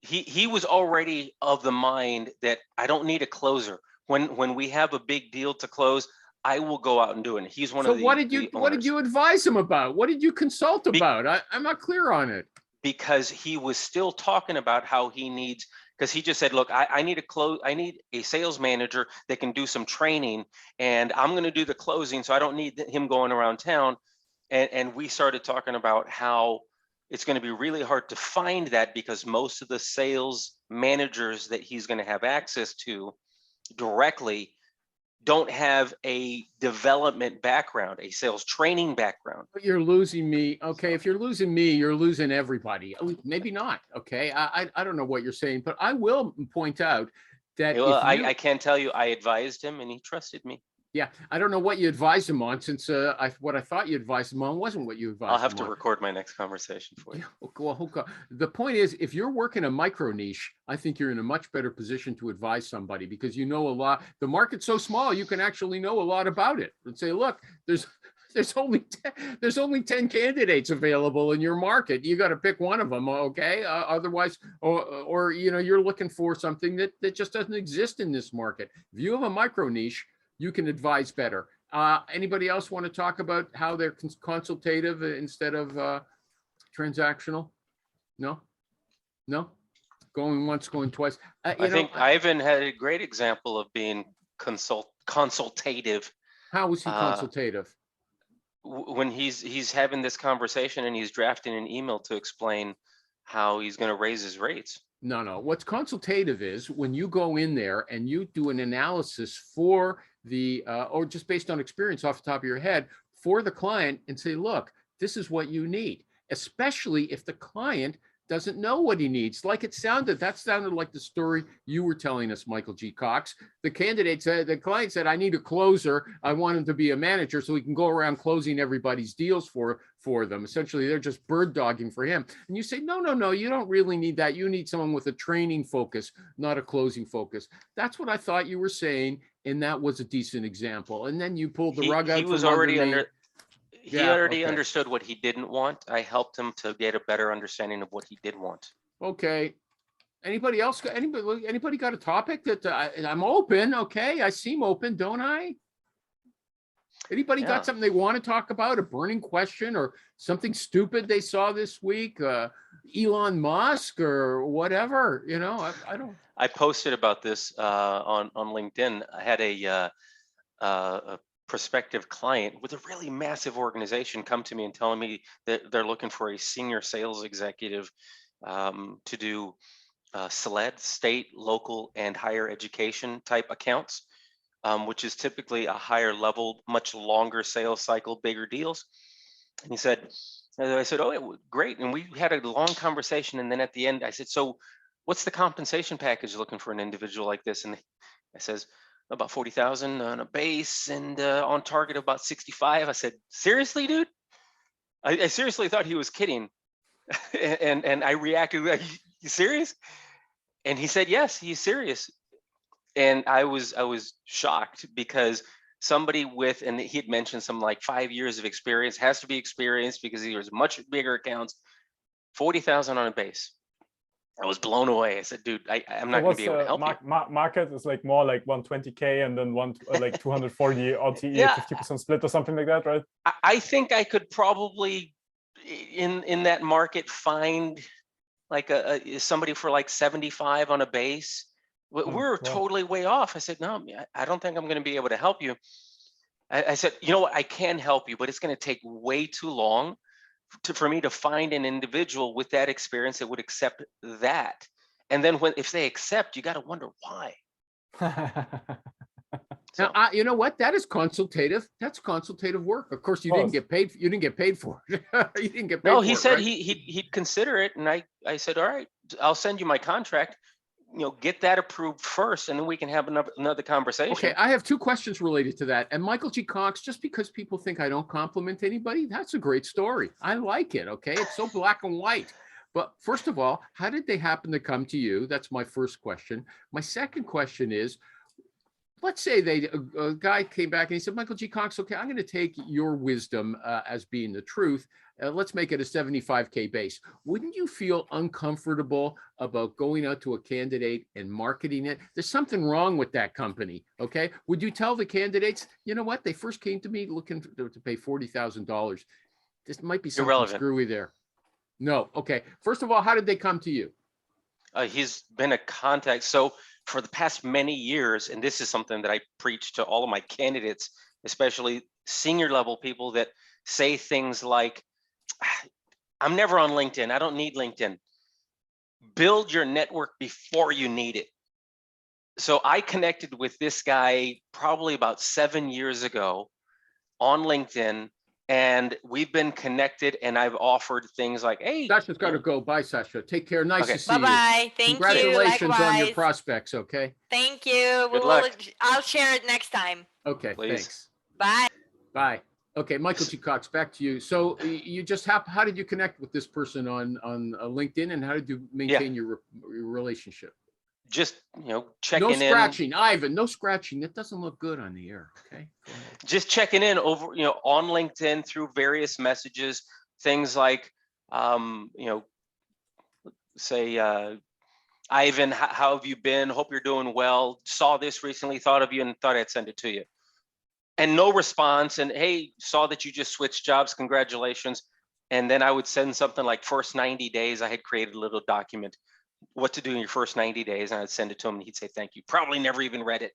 he was already of the mind that I don't need a closer. When we have a big deal to close, I will go out and do it. He's one so of the what did you advise him about? What did you consult about? I'm not clear on it. Because he was still talking about how he needs, because he just said, look, I need a sales manager that can do some training, and I'm going to do the closing, so I don't need him going around town. And we started talking about how it's going to be really hard to find that, because most of the sales managers that he's going to have access to directly don't have a development background, a sales training background. But you're losing me. Okay, if you're losing me, you're losing everybody. Maybe not. Okay, I don't know what you're saying, but I will point out that I can tell you, I advised him and he trusted me. Yeah, I don't know what you advised him on, since what I thought you advised him on wasn't what you advised. I'll have to record my next conversation for you. Yeah, well, the point is, if you're working a micro niche, I think you're in a much better position to advise somebody, because you know a lot. The market's so small, you can actually know a lot about it and say, look, there's only 10 candidates available in your market. You got to pick one of them, okay? Otherwise, or you're looking for something that just doesn't exist in this market. If you have a micro niche, you can advise better. Anybody else want to talk about how they're consultative instead of transactional? No? Going once, going twice. I think Ivan had a great example of being consultative. How was he consultative? When he's having this conversation and he's drafting an email to explain how he's going to raise his rates. No. What's consultative is when you go in there and you do an analysis for the, or just based on experience off the top of your head for the client, and say, look, this is what you need, especially if the client doesn't know what he needs. Like that sounded like the story you were telling us, Michael G. Cox. The client said, I need a closer. I want him to be a manager so he can go around closing everybody's deals for them. Essentially, they're just bird dogging for him. And you say, no, you don't really need that. You need someone with a training focus, not a closing focus. That's what I thought you were saying. And that was a decent example. And then you pulled the rug out. He was already understood what he didn't want. I helped him to get a better understanding of what he did want. Okay. Anybody else? Anybody got a topic that I'm open? Okay, I seem open, don't I? Anybody got something they want to talk about? A burning question or something stupid they saw this week? Elon Musk or whatever? I don't. I posted about this on LinkedIn. I had a prospective client with a really massive organization come to me and telling me that they're looking for a senior sales executive to do SLED, state, local, and higher education type accounts, which is typically a higher level, much longer sales cycle, bigger deals. And I said, oh, great. And we had a long conversation. And then at the end, I said, so what's the compensation package looking for an individual like this? And I says, about 40,000 on a base and on target about 65. I said, seriously, dude? I seriously thought he was kidding. and I reacted like, you serious? And he said, yes, he's serious. And I was shocked, because somebody with, and he had mentioned some like 5 years of experience, has to be experienced because he was much bigger accounts, 40,000 on a base. I was blown away. I said, dude, I'm not going to be able to help you. Market is like more like 120K and then like 240 OTE, Yeah. 50% split or something like that, right? I think I could probably in that market find like somebody for like 75 on a base. We're totally way off. I said, no, I don't think I'm going to be able to help you. I said, you know what, I can help you, but it's going to take way too long for me to find an individual with that experience that would accept that. And then if they accept, you got to wonder why. Now, you know what? That is consultative. That's consultative work. Of course, you didn't get paid. You didn't get paid for it. You didn't get paid. No, for he it, said right? he'd consider it, and I said, all right, I'll send you my contract. Get that approved first, and then we can have another conversation. Okay, I have two questions related to that. And Michael G. Cox, just because people think I don't compliment anybody, that's a great story. I like it. Okay, it's so black and white. But first of all, how did they happen to come to you? That's my first question. My second question is, let's say a guy came back and he said, Michael G. Cox, okay, I'm going to take your wisdom as being the truth. Let's make it a 75K base. Wouldn't you feel uncomfortable about going out to a candidate and marketing it? There's something wrong with that company, okay? Would you tell the candidates, you know what? They first came to me looking to pay $40,000. This might be something screwy there. No, okay. First of all, how did they come to you? He's been a contact. So for the past many years, and this is something that I preach to all of my candidates, especially senior level people that say things like, I'm never on LinkedIn. I don't need LinkedIn. Build your network before you need it. So I connected with this guy probably about 7 years ago on LinkedIn, and we've been connected, and I've offered things like, hey. Sasha's got to go. Bye, Sasha. Take care. Nice to see you. Bye-bye. Thank you. Congratulations on your prospects, okay? Thank you. Good luck. I'll share it next time. Okay, Please. thanks. Bye. Bye. Okay, Michael G. Cox, back to you. So you just how did you connect with this person on LinkedIn, and how did you maintain your relationship? Just, checking in. No scratching, Ivan, no scratching. That doesn't look good on the air, okay? Just checking in over, on LinkedIn through various messages, things like, say, Ivan, how have you been? Hope you're doing well. Saw this recently, thought of you, and thought I'd send it to you. And no response. And hey, saw that you just switched jobs. Congratulations. And then I would send something like first 90 days. I had created a little document, what to do in your first 90 days. And I'd send it to him and he'd say, thank you. Probably never even read it.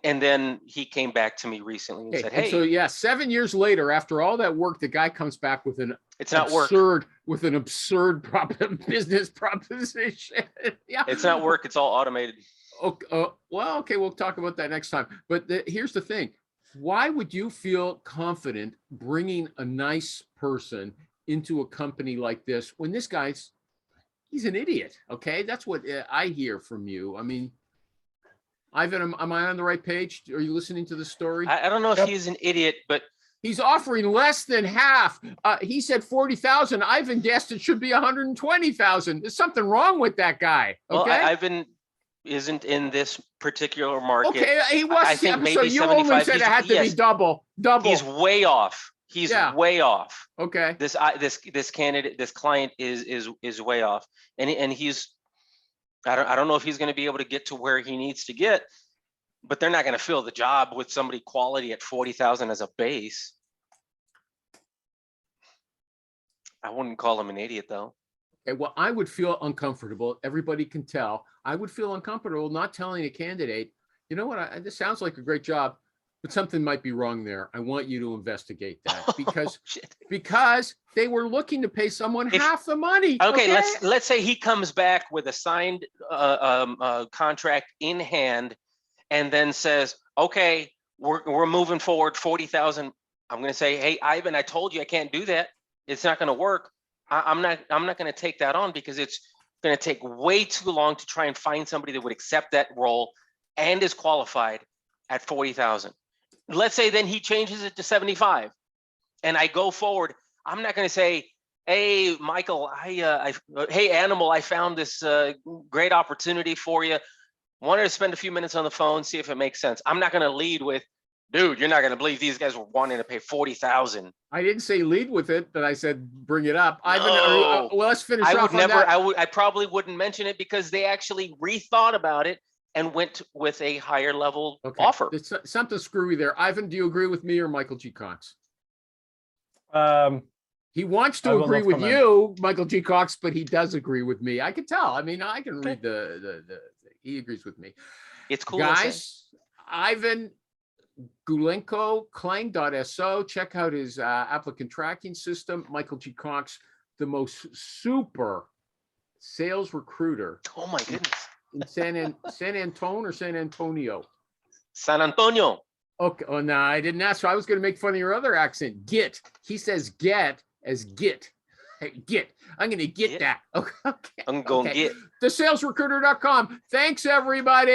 And then he came back to me recently and said, hey. So yeah, 7 years later, after all that work, the guy comes back with an absurd business proposition. Yeah. It's not work. It's all automated. Okay, well, okay, we'll talk about that next time. But here's the thing. Why would you feel confident bringing a nice person into a company like this when this guy's, he's an idiot, okay? That's what I hear from you. I mean, Ivan, am I on the right page? Are you listening to the story? I don't know if he's an idiot, but he's offering less than half. He said 40,000. Ivan guessed it should be 120,000. There's something wrong with that guy, okay? Well, Ivan isn't in this particular market. Okay, he was. I think maybe so you only said it had to be double. He's way off. He's way off. Okay. This candidate, this client is way off, and he's. I don't know if he's going to be able to get to where he needs to get, but they're not going to fill the job with somebody quality at 40,000 as a base. I wouldn't call him an idiot though. Okay, well, I would feel uncomfortable. Everybody can tell. I would feel uncomfortable not telling a candidate, you know what, this sounds like a great job, but something might be wrong there. I want you to investigate that because they were looking to pay someone half the money. Okay, let's say he comes back with a signed contract in hand and then says, okay, we're moving forward 40,000. I'm going to say, hey, Ivan, I told you I can't do that. It's not going to work. I'm not going to take that on because it's going to take way too long to try and find somebody that would accept that role and is qualified at 40,000. Let's say then he changes it to 75 and I go forward. I'm not going to say, hey, Michael, hey, Animal, I found this great opportunity for you. Wanted to spend a few minutes on the phone, see if it makes sense. I'm not going to lead with, dude, you're not going to believe these guys were wanting to pay 40,000. I didn't say lead with it, but I said bring it up. Well, let's finish off on that. I probably wouldn't mention it because they actually rethought about it and went with a higher level offer. There's something screwy there. Ivan, do you agree with me or Michael G. Cox? He wants to agree with you, Michael G. Cox, but he does agree with me. I can tell. I mean, I can read the he agrees with me. It's cool. Guys, Ivan Gulenko, Clang.so. Check out his applicant tracking system. Michael G. Cox, the most super sales recruiter. Oh my goodness. In San Antonio or San Antonio? San Antonio. Okay. Oh no, I didn't ask. So I was going to make fun of your other accent. Get. He says get as get. Hey, get. I'm going to get that. Okay. I'm going to get. TheSalesRecruiter.com. Thanks, everybody.